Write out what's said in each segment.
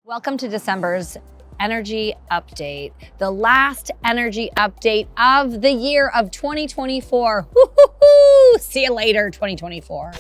Welcome to December's energy update, the last energy update of the year of 2024. Woo-hoo-hoo! See you later, 2024.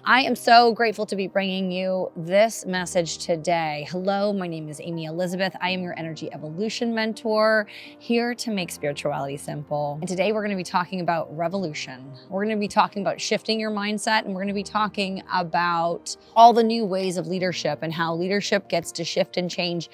I am so grateful to be bringing you this message today. Hello, my name is Amy Elizabeth. I am your energy evolution mentor, here to make spirituality simple. And today we're going to be talking about revolution. We're going to be talking about shifting your mindset, and we're going to be talking about all the new ways of leadership and how leadership gets to shift and change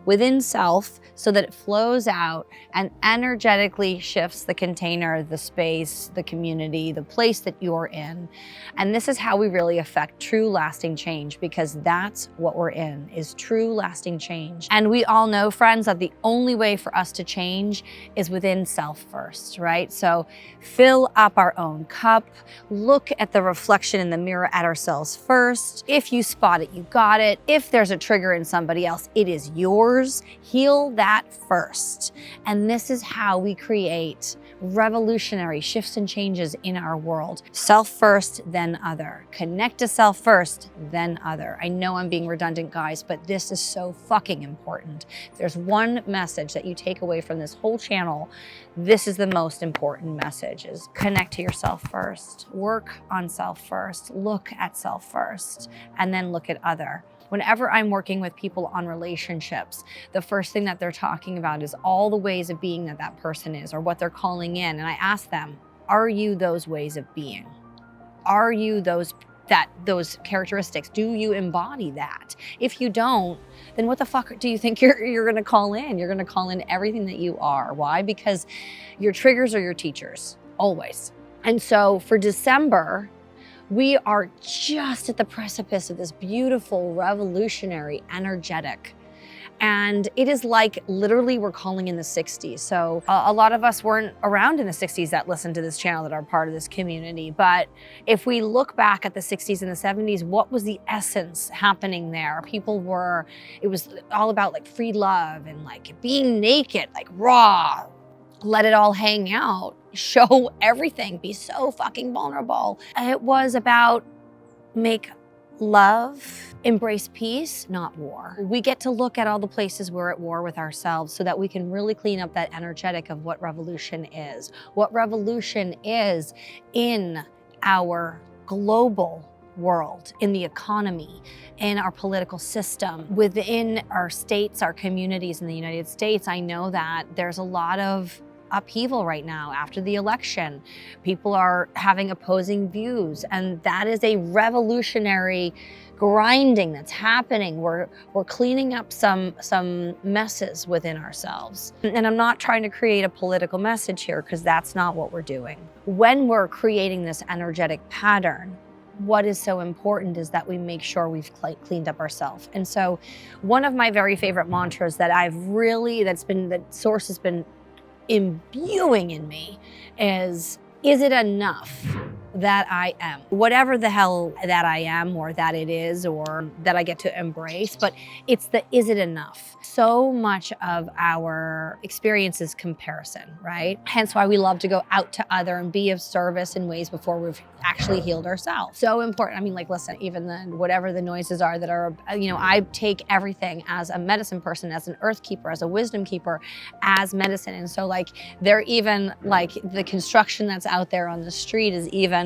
within self so that it flows out and energetically shifts the container, the space, the community, the place that you're in. And this is how we really affect true lasting change, because that's what we're in, is true lasting change. And we all know, friends, that the only way for us to change is within self first, right? So fill up our own cup, look at the reflection in the mirror at ourselves first. If you spot it, you got it. If there's a trigger in somebody else, it is yours. Heal that first. And this is how we create revolutionary shifts and changes in our world. Self first, then other. Connect to self first, then other. I know I'm being redundant, guys, but this is so fucking important. If there's one message that you take away from this whole channel, this is the most important message: is connect to yourself first. Work on self first. Look at self first, and then look at other. Whenever I'm working with people on relationships, the first thing that they're talking about is all the ways of being that that person is, or what they're calling in. And I ask them, are you those ways of being? Are you those characteristics? Do you embody that? If you don't, then what the fuck do you think you're gonna call in? You're gonna call in everything that you are. Why? Because your triggers are your teachers, always. And so for December, we are just at the precipice of this beautiful, revolutionary, energetic. And it is like literally we're calling in the 60s. So a lot of us weren't around in the 60s that listen to this channel, that are part of this community. But if we look back at the 60s and the 70s, what was the essence happening there? It was all about like free love and like being naked, like raw, let it all hang out, show everything, be so fucking vulnerable. It was about make love, embrace peace, not war. We get to look at all the places we're at war with ourselves so that we can really clean up that energetic of what revolution is. What revolution is in our global world, in the economy, in our political system, within our states, our communities in the United States. I know that there's a lot of upheaval right now after the election. People are having opposing views, and that is a revolutionary grinding that's happening. We're cleaning up some messes within ourselves. And I'm not trying to create a political message here, because that's not what we're doing. When we're creating this energetic pattern, what is so important is that we make sure we've cleaned up ourselves. And so one of my very favorite mantras that that source has been imbuing in me is it enough that I am? Whatever the hell that I am, or that it is, or that I get to embrace, but it's the is it enough? So much of our experience is comparison, right? Hence why we love to go out to other and be of service in ways before we've actually healed ourselves. So important. I mean, like, listen, even then, whatever the noises are that are, I take everything as a medicine person, as an earth keeper, as a wisdom keeper, as medicine. And so like, they're even like the construction that's out there on the street is even,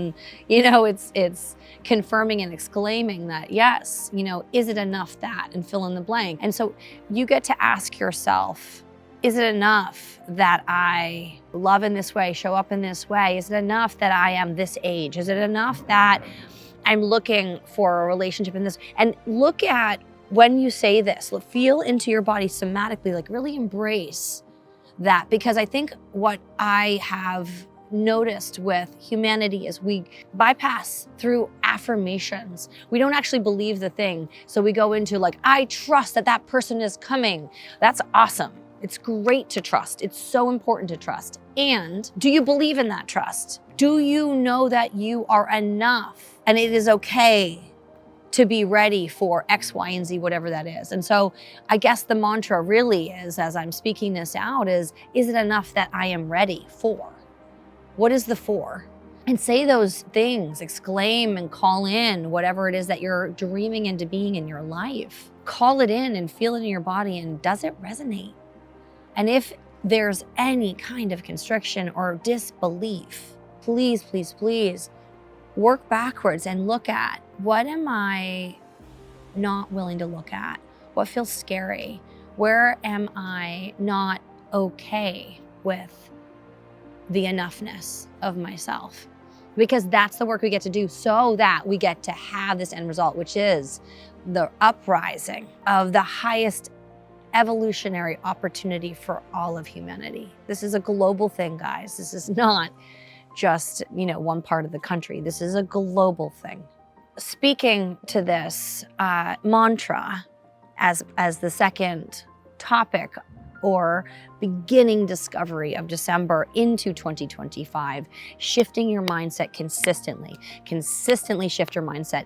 it's confirming and exclaiming that, yes, is it enough that, and fill in the blank. And so you get to ask yourself, is it enough that I love in this way, show up in this way? Is it enough that I am this age? Is it enough that I'm looking for a relationship in this? And look at when you say this, feel into your body somatically, like really embrace that. Because I think what I have noticed with humanity is we bypass through affirmations. We don't actually believe the thing. So we go into like, I trust that that person is coming. That's awesome. It's great to trust. It's so important to trust. And do you believe in that trust? Do you know that you are enough and it is okay to be ready for X, Y, and Z, whatever that is? And so I guess the mantra really is, as I'm speaking this out, is it enough that I am ready for? What is the for? and say those things, exclaim and call in whatever it is that you're dreaming into being in your life. Call it in and feel it in your body, and does it resonate? And if there's any kind of constriction or disbelief, please, please, please work backwards and look at, what am I not willing to look at? What feels scary? Where am I not okay with the enoughness of myself? Because that's the work we get to do, so that we get to have this end result, which is the uprising of the highest evolutionary opportunity for all of humanity. This is a global thing, guys. This is not just, one part of the country. This is a global thing. Speaking to this mantra as the second topic or beginning discovery of December into 2025, shifting your mindset consistently shift your mindset.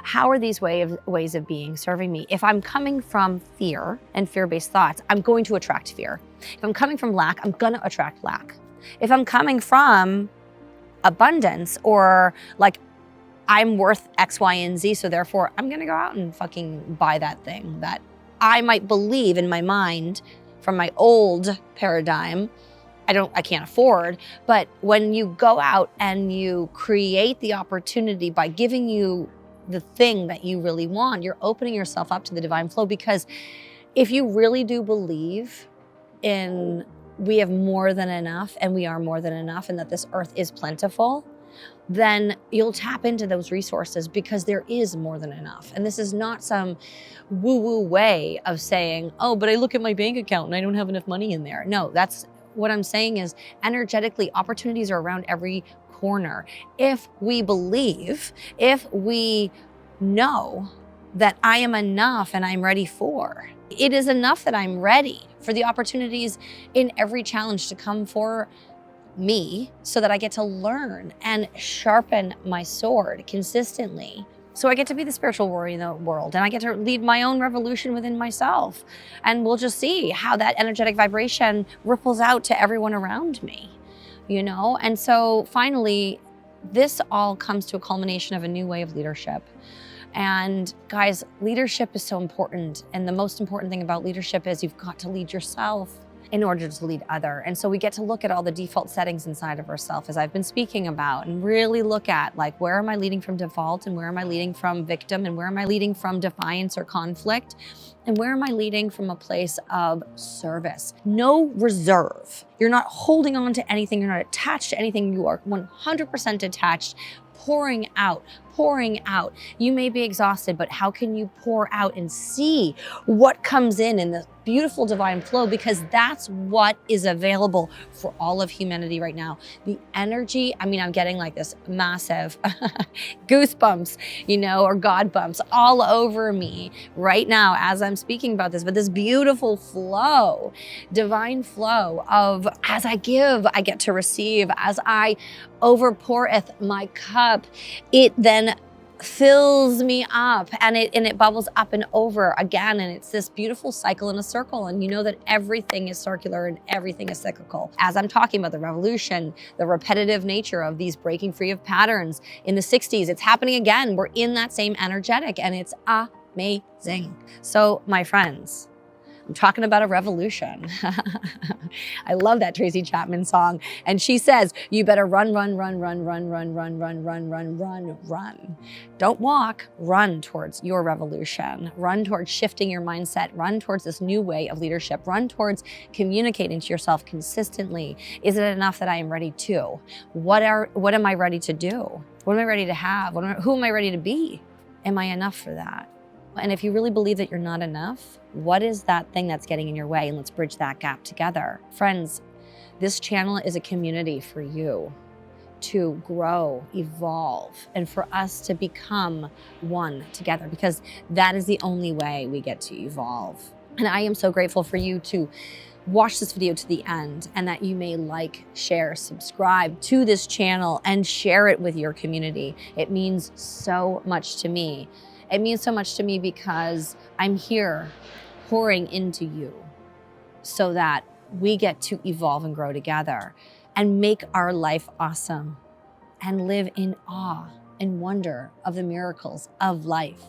How are these ways of being serving me? If I'm coming from fear and fear-based thoughts, I'm going to attract fear. If I'm coming from lack, I'm gonna attract lack. If I'm coming from abundance, or like, I'm worth X, Y, and Z, so therefore I'm gonna go out and fucking buy that thing that I might believe in my mind from my old paradigm I can't afford. But when you go out and you create the opportunity by giving you the thing that you really want, you're opening yourself up to the divine flow. Because if you really do believe in we have more than enough, and we are more than enough, and that this earth is plentiful, then you'll tap into those resources, because there is more than enough. And this is not some woo-woo way of saying, oh, but I look at my bank account and I don't have enough money in there. No, that's what I'm saying is, energetically, opportunities are around every corner. If we believe, if we know that I am enough and I'm ready for, it is enough that I'm ready for the opportunities in every challenge to come for me, so that I get to learn and sharpen my sword consistently. So I get to be the spiritual warrior in the world, and I get to lead my own revolution within myself. And we'll just see how that energetic vibration ripples out to everyone around me, And so finally, this all comes to a culmination of a new way of leadership. And guys, leadership is so important. And the most important thing about leadership is you've got to lead yourself in order to lead other. And so we get to look at all the default settings inside of ourselves, as I've been speaking about, and really look at, like, where am I leading from default, and where am I leading from victim, and where am I leading from defiance or conflict, and where am I leading from a place of service? No reserve. You're not holding on to anything. You're not attached to anything. You are 100% detached, pouring out, pouring out. You may be exhausted, but how can you pour out and see what comes in the beautiful divine flow? Because that's what is available for all of humanity right now. The energy, I'm getting like this massive goosebumps, or God bumps all over me right now as I'm speaking about this. But this beautiful flow, divine flow of, as I give, I get to receive. As I overpoureth my cup, it then fills me up, and it bubbles up and over again, and it's this beautiful cycle in a circle. And you know that everything is circular and everything is cyclical. As I'm talking about the revolution, the repetitive nature of these breaking free of patterns in the 60s, it's happening again. We're in that same energetic, and it's amazing. So my friends, I'm talking about a revolution. I love that Tracy Chapman song. And she says, you better run, run, run, run, run, run, run, run, run, run, run, run. Don't walk, run towards your revolution. Run towards shifting your mindset. Run towards this new way of leadership. Run towards communicating to yourself consistently. Is it enough that I am ready to? What am I ready to do? What am I ready to have? Who am I ready to be? Am I enough for that? And if you really believe that you're not enough, what is that thing that's getting in your way? And let's bridge that gap together. Friends, this channel is a community for you to grow, evolve, and for us to become one together, because that is the only way we get to evolve. And I am so grateful for you to watch this video to the end, and that you may like, share, subscribe to this channel, and share it with your community. It means so much to me. It means so much to me because I'm here pouring into you so that we get to evolve and grow together and make our life awesome. and live in awe and wonder of the miracles of life.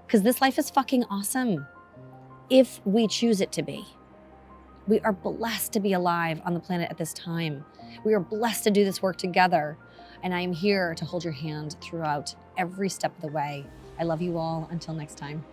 Because this life is fucking awesome if we choose it to be. We are blessed to be alive on the planet at this time. We are blessed to do this work together. And I am here to hold your hand throughout every step of the way. I love you all. Until next time.